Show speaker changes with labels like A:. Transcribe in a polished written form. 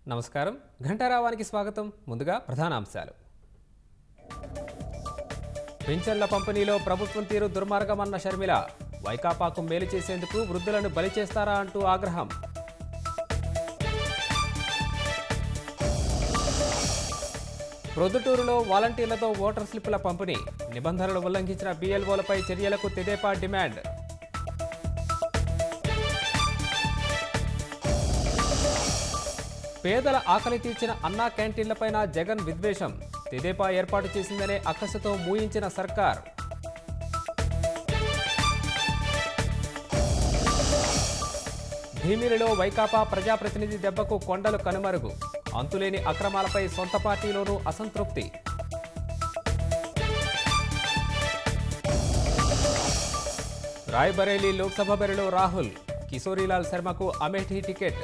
A: నమస్కారం ఘంటారావానికి స్వాగతం. ముందుగా ప్రధానాంశాలు. పింఛన్ల పంపిణీలో ప్రభుత్వం తీరు దుర్మార్గమన్న షర్మిల. వైకాపాకు మేలు చేసేందుకు వృద్ధులను బలి చేస్తారా అంటూ ఆగ్రహం. ప్రొద్దుటూరులో వాలంటీర్లతో ఓటర్ స్లిప్పుల పంపిణీ. నిబంధనలు ఉల్లంఘించిన బీఎల్ఓలపై చర్యలకు తెదేపా డిమాండ్. పేదల ఆకలి తీర్చిన అన్నా క్యాంటీన్లపైన జగన్ విద్వేషం. తెదేపా ఏర్పాటు చేసిందనే అక్కసుతో మూయించిన సర్కార్. భీమిలిలో వైకాపా ప్రజాప్రతినిధి దెబ్బకు కొండలు కనుమరుగు. అంతులేని అక్రమాలపై సొంత పార్టీలోనూ అసంతృప్తి. రాయ్బరేలీ లోక్సభ బరిలో రాహుల్. కిశోరీలాల్ శర్మకు అమేఠీ టికెట్.